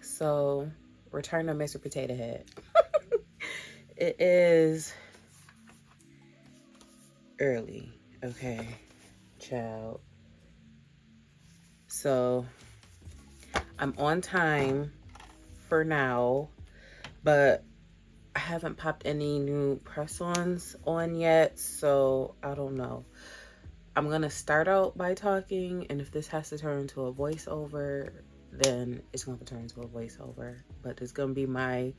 So, return to Mr. Potato Head. It is early, okay, child. So, I'm on time for now, but I haven't popped any new press-ons on yet, so I don't know. I'm gonna start out by talking, and if this has to turn into a voiceover, then it's gonna turn into a voiceover. But it's gonna be my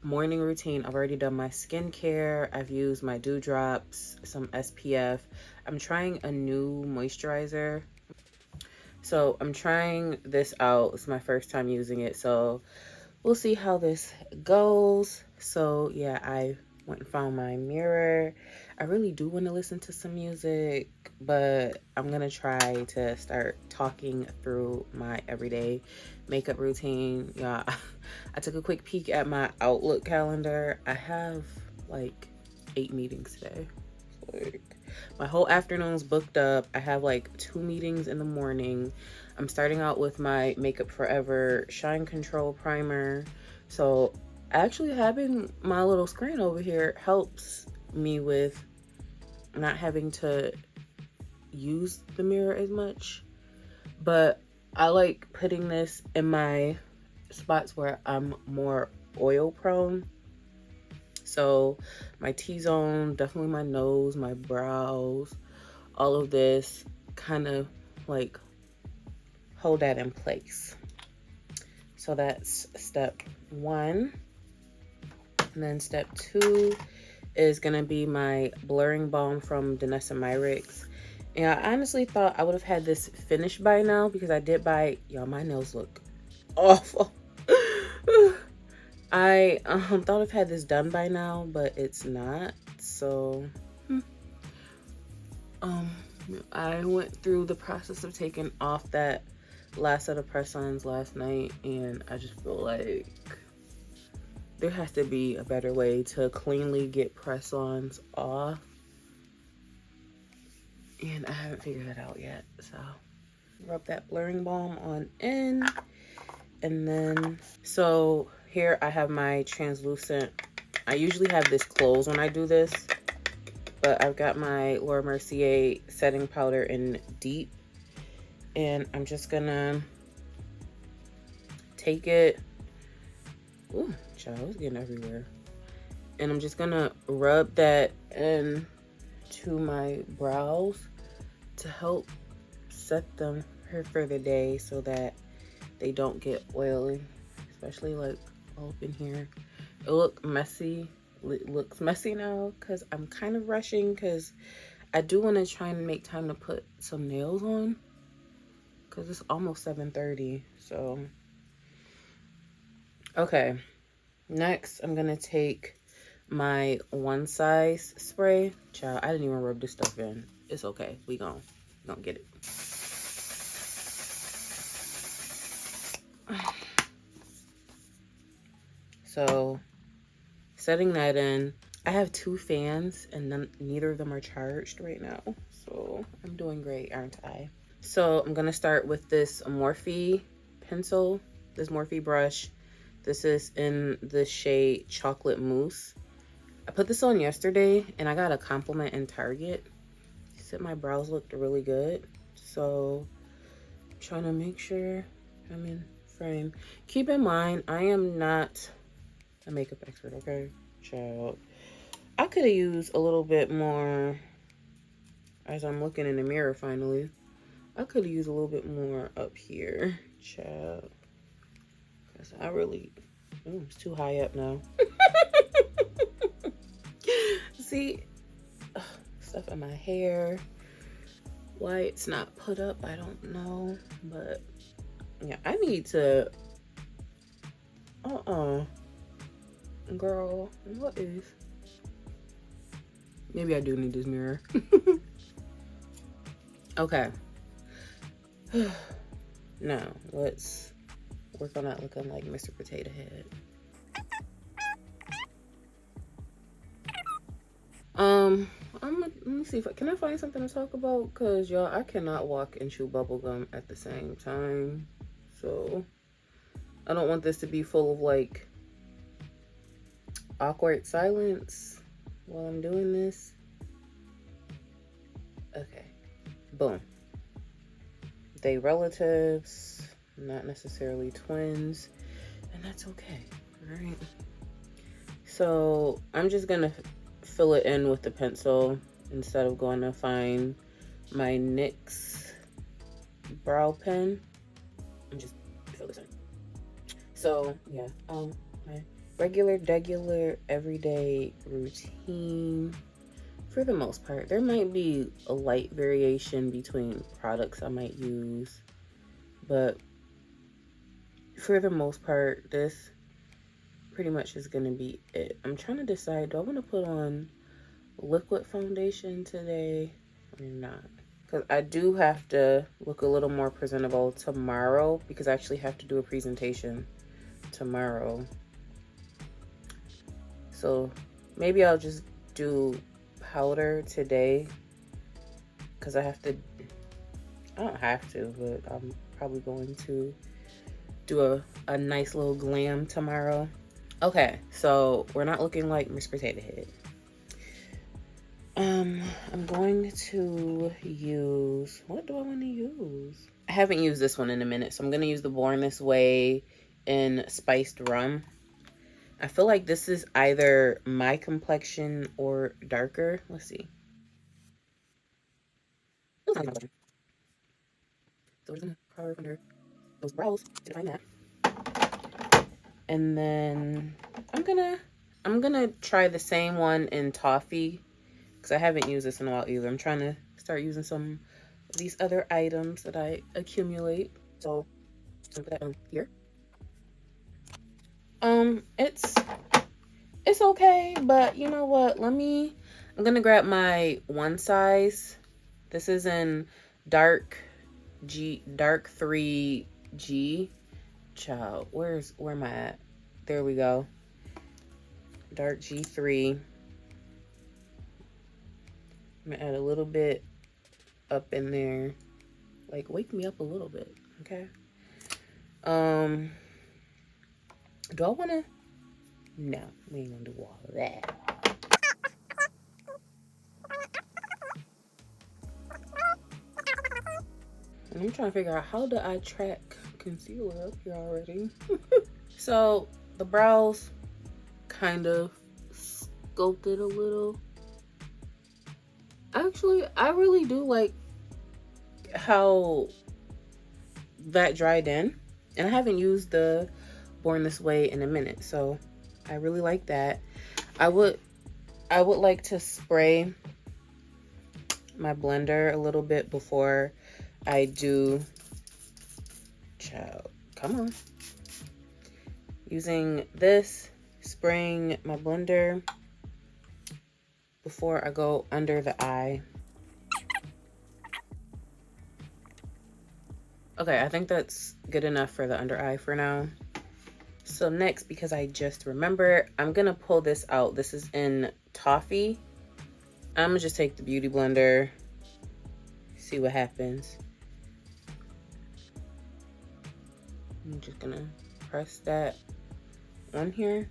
morning routine. I've already done my skincare. I've used my dewdrops, some SPF. I'm trying a new moisturizer. So I'm trying this out. It's my first time using it, so we'll see how this goes. So yeah, I went and found my mirror. I really do want to listen to some music, but I'm gonna try to start talking through my everyday makeup routine. Yeah, I took a quick peek at my Outlook calendar. I have like 8 meetings today. Like, my whole afternoon's booked up. I have like 2 meetings in the morning. I'm starting out with my Makeup Forever Shine Control Primer. So actually having my little screen over here helps me with not having to use the mirror as much. But I like putting this in my spots where I'm more oil prone. So my T-zone, definitely my nose, my brows, all of this kind of like hold that in place. So that's step 1. And then step 2 is gonna be my blurring balm from Danessa Myricks. And I honestly thought I would have had this finished by now because I did buy, y'all, my nails look awful. I thought I've had this done by now, but it's not. So I went through the process of taking off that last set of press-ons last night, and I just feel like there has to be a better way to cleanly get press-ons off, and I haven't figured that out yet. So rub that blurring balm on in, and then so here I have my translucent. I usually have this closed when I do this, but I've got my Laura Mercier setting powder in deep, and I'm just gonna take it. Ooh, child, it's getting everywhere. And I'm just gonna rub that in to my brows to help set them here for the day so that they don't get oily, especially like all up in here. It looks messy. It looks messy now because I'm kind of rushing because I do want to try and make time to put some nails on because it's almost 7:30. So okay, next I'm gonna take my One Size spray. Child, I didn't even rub this stuff in. It's okay. We gon' get it. So setting that in, I have 2 fans and neither of them are charged right now. So I'm doing great, aren't I? So I'm gonna start with this Morphe pencil, this Morphe brush. This is in the shade Chocolate Mousse. I put this on yesterday and I got a compliment in Target. He said my brows looked really good. So I'm trying to make sure I'm in frame. Keep in mind, I am not a makeup expert, okay? Child. I could have used a little bit more as I'm looking in the mirror finally. I could have used a little bit more up here, child. Because I really, it's too high up now. See, stuff in my hair. Why it's not put up, I don't know. But yeah, I need to, girl, what is, maybe I do need this mirror. Okay. Now, let's work on not looking like Mr. Potato Head. Let me see if can I find something to talk about? Cause y'all, I cannot walk and chew bubble gum at the same time. So I don't want this to be full of like awkward silence while I'm doing this. Okay, boom. They relatives, not necessarily twins, and that's okay. All right. So I'm just gonna fill it in with the pencil instead of going to find my NYX brow pen and just fill this in. So yeah, my regular, everyday routine. For the most part, there might be a light variation between products I might use, but for the most part, this pretty much is gonna be it. I'm trying to decide, do I want to put on liquid foundation today or not? Because I do have to look a little more presentable tomorrow, because I actually have to do a presentation tomorrow. So maybe I'll just do powder today, because I don't have to, but I'm probably going to do a nice little glam tomorrow. Okay, so we're not looking like Miss Potato Head. I'm going to use, what do I want to use? I haven't used this one in a minute, so I'm going to use the Born This Way in Spiced Rum. I feel like this is either my complexion or darker. Let's see. So we're just gonna carve under those brows to define that. And then I'm gonna try the same one in Toffee, because I haven't used this in a while either. I'm trying to start using some of these other items that I accumulate. So I'm gonna put that on here. It's okay, but you know what? I'm gonna grab my one size. This is in dark 3G. Child, where am I at? There we go. Dark G3. I'm gonna add a little bit up in there. Like, wake me up a little bit, okay? Do I wanna? No, we ain't gonna do all of that. And I'm trying to figure out, how do I track concealer up here already? So the brows kind of sculpted a little. Actually, I really do like how that dried in, and I haven't used the Born This Way in a minute, so I really like that. I would like to spray my blender a little bit before I do. Child, come on. Using this, spraying my blender before I go under the eye. Okay, I think that's good enough for the under eye for now. So next, because I just remember, I'm gonna pull this out. This is in Toffee. I'm gonna just take the Beauty Blender, see what happens. I'm just gonna press that on here.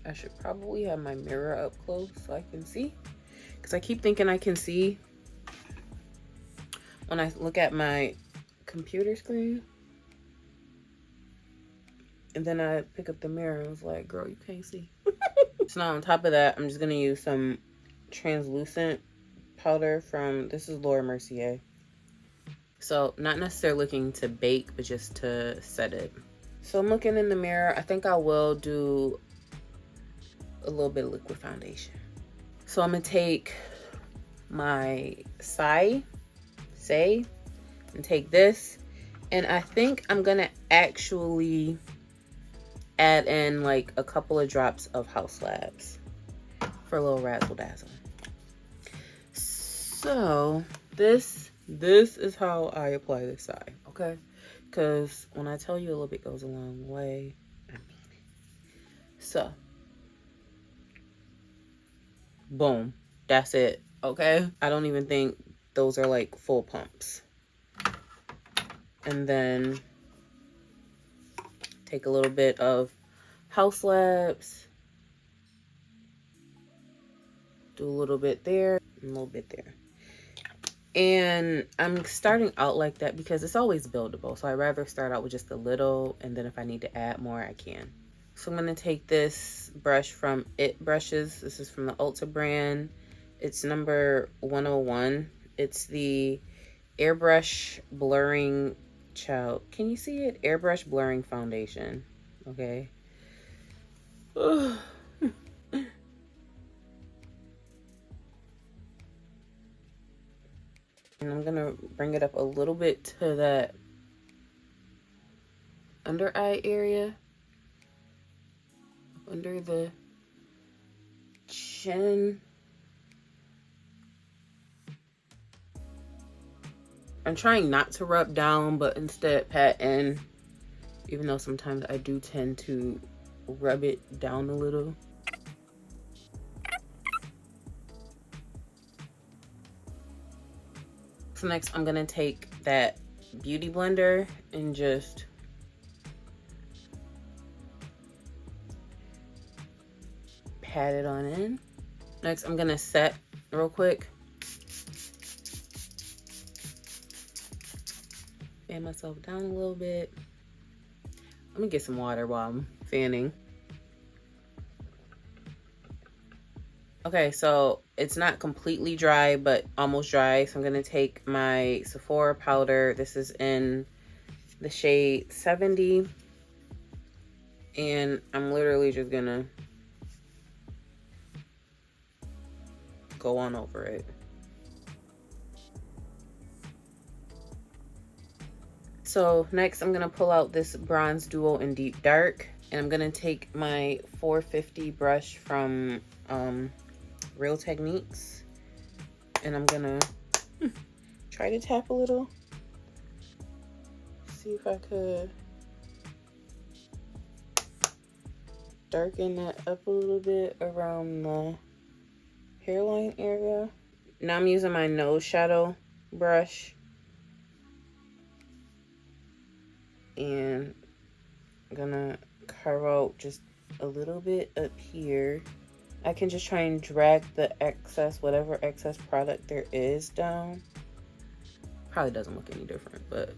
I should probably have my mirror up close so I can see, because I keep thinking I can see when I look at my computer screen, and then I pick up the mirror and I was like, girl, you can't see. So now on top of that, I'm just gonna use some translucent powder from, this is Laura Mercier. So not necessarily looking to bake, but just to set it. So I'm looking in the mirror. I think I will do a little bit of liquid foundation. So I'm gonna take my Saie, and take this, and I think I'm gonna actually add in like a couple of drops of Haus Labs for a little razzle dazzle. So this is how I apply this side, okay? Because when I tell you a little bit goes a long way, I mean it. So boom, that's it, okay? I don't even think those are like full pumps. And then take a little bit of Haus Labs. Do a little bit there, and a little bit there. And I'm starting out like that because it's always buildable. So I'd rather start out with just a little, and then if I need to add more, I can. So I'm going to take this brush from It Brushes. This is from the Ulta brand. It's number 101. It's the Airbrush Blurring Child. Can you see it? Airbrush Blurring Foundation. Okay. Ugh. And I'm gonna bring it up a little bit to that under eye area, under the chin. I'm trying not to rub down, but instead pat in, even though sometimes I do tend to rub it down a little. So next I'm gonna take that beauty blender and just pat it on in. Next I'm gonna set real quick. Fan myself down a little bit. Let me get some water while I'm fanning. Okay, so it's not completely dry, but almost dry. So I'm gonna take my Sephora powder. This is in the shade 70. And I'm literally just gonna go on over it. So next I'm gonna pull out this Bronze Duo in Deep Dark. And I'm gonna take my 450 brush from Real Techniques, and I'm gonna try to tap a little, see if I could darken that up a little bit around the hairline area. Now I'm using my nose shadow brush, and I'm gonna carve out just a little bit up here. I can just try and drag the excess, whatever excess product there is, down. Probably doesn't look any different, but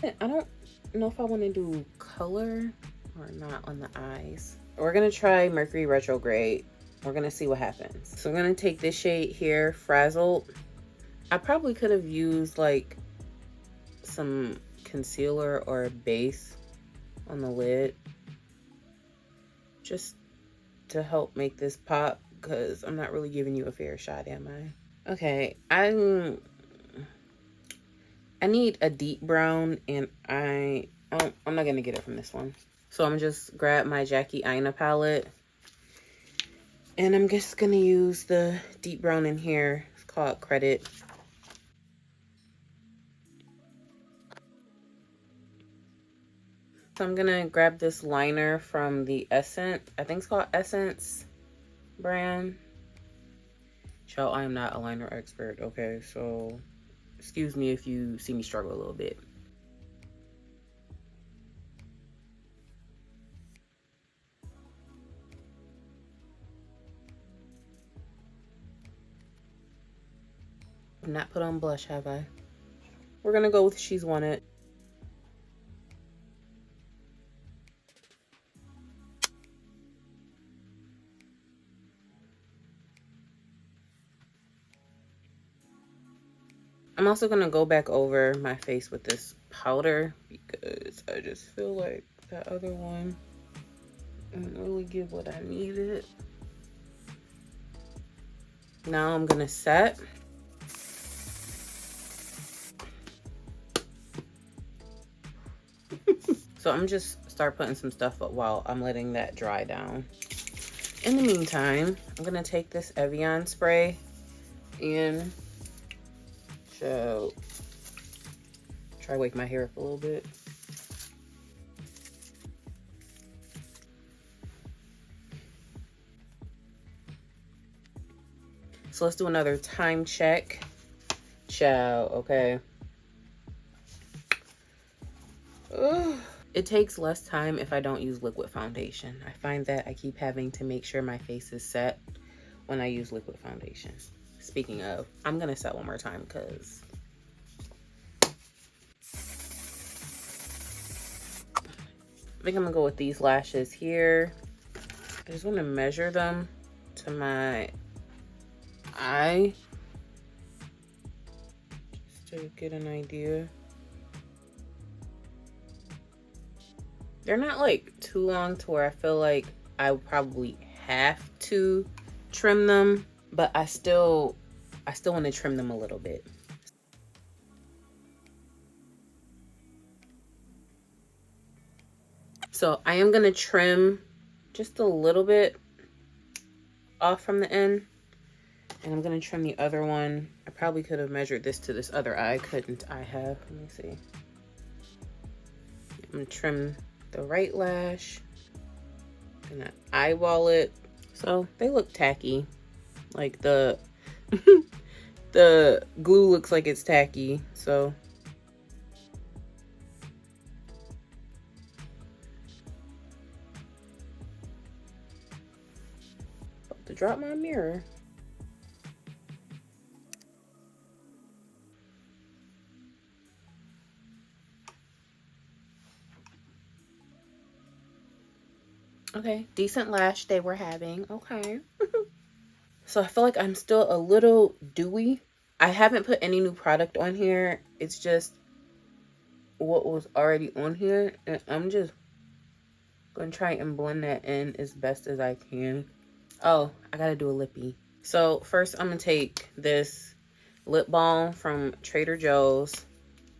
I don't know if I want to do color or not on the eyes. We're gonna try Mercury Retrograde. We're gonna see what happens. So I'm gonna take this shade here, Frazzled. I probably could have used like some concealer or a base on the lid, just to help make this pop, because I'm not really giving you a fair shot, am I? Okay, I'm I need a deep brown, and I'm not gonna get it from this one. So I'm just grab my Jackie Aina palette, and I'm just gonna use the deep brown in here. It's called Credit. So I'm gonna grab this liner from the Essence, I think it's called Essence brand. Child, I am not a liner expert, okay? So excuse me if you see me struggle a little bit. I've not put on blush, have I? We're gonna go with She's Wanted. I'm also gonna go back over my face with this powder because I just feel like that other one didn't really give what I needed. Now I'm gonna set. So I'm just start putting some stuff up while I'm letting that dry down. In the meantime, I'm gonna take this Evian spray and try to wake my hair up a little bit. So let's do another time check. Child, okay. Ugh. It takes less time if I don't use liquid foundation. I find that I keep having to make sure my face is set when I use liquid foundation. Speaking of, I'm gonna set one more time because I think I'm gonna go with these lashes here. I just want to measure them to my eye just to get an idea. They're not like too long to where I feel like I would probably have to trim them, but I still want to trim them a little bit. So I am gonna trim just a little bit off from the end, and I'm gonna trim the other one. I probably could have measured this to this other eye, couldn't I have? Let me see. I'm gonna trim the right lash. I'm gonna eyeball it. So they look tacky. Like the the glue looks like it's tacky. So about to drop my mirror. Okay, decent lash they were having. Okay. So I feel like I'm still a little dewy. I haven't put any new product on here. It's just what was already on here. And I'm just going to try and blend that in as best as I can. Oh, I got to do a lippy. So first I'm going to take this lip balm from Trader Joe's.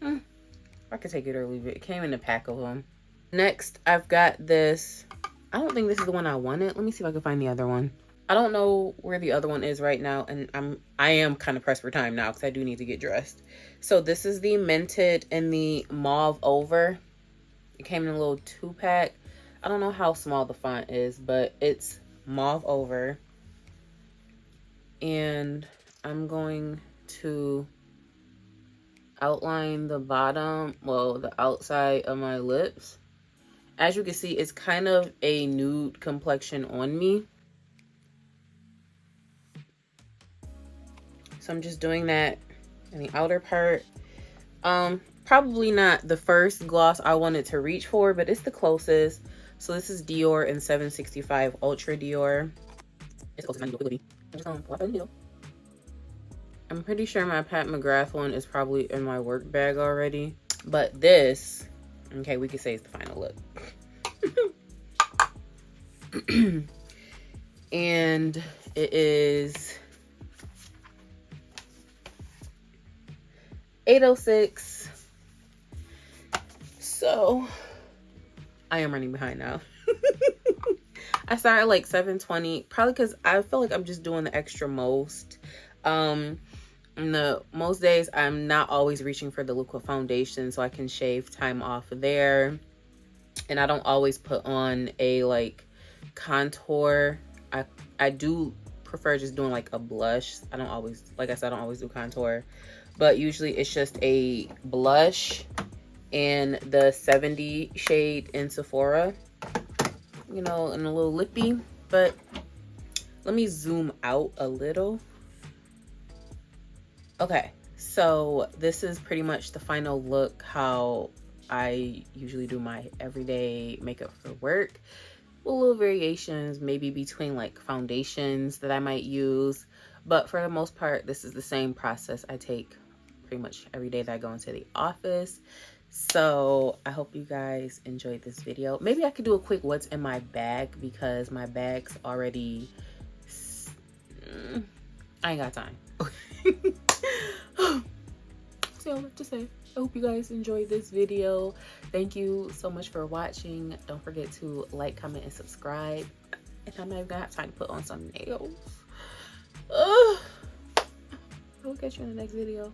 I could take it or leave it. It came in a pack of them. Next, I've got this. I don't think this is the one I wanted. Let me see if I can find the other one. I don't know where the other one is right now, and I am kind of pressed for time now because I do need to get dressed. So this is the Mented in the Mauve Over. It came in a little 2-pack. I don't know how small the font is, but it's Mauve Over. And I'm going to outline the bottom, well, the outside of my lips. As you can see, it's kind of a nude complexion on me. So I'm just doing that in the outer part. Probably not the first gloss I wanted to reach for, but it's the closest. So this is Dior in 765 Ultra Dior. It's close to my I'm pretty sure my Pat McGrath one is probably in my work bag already. But this, okay, we could say it's the final look. And it is 8:06. So I am running behind now. I started like 7:20, probably because I feel like I'm just doing the extra most. Most days I'm not always reaching for the liquid foundation, so I can shave time off there. And I don't always put on a like contour. I do prefer just doing like a blush. I don't always, like I said, I don't always do contour, but usually it's just a blush in the 70 shade in Sephora, you know, and a little lippy. But let me zoom out a little. Okay, so this is pretty much the final look, how I usually do my everyday makeup for work, with little variations maybe between like foundations that I might use, but for the most part this is the same process I take pretty much every day that I go into the office. So I hope you guys enjoyed this video. Maybe I could do a quick what's in my bag, because my bag's already I ain't got time. So what to say, I hope you guys enjoyed this video. Thank you so much for watching. Don't forget to like, comment, and subscribe. And I might have time to put on some nails. I will catch you in the next video.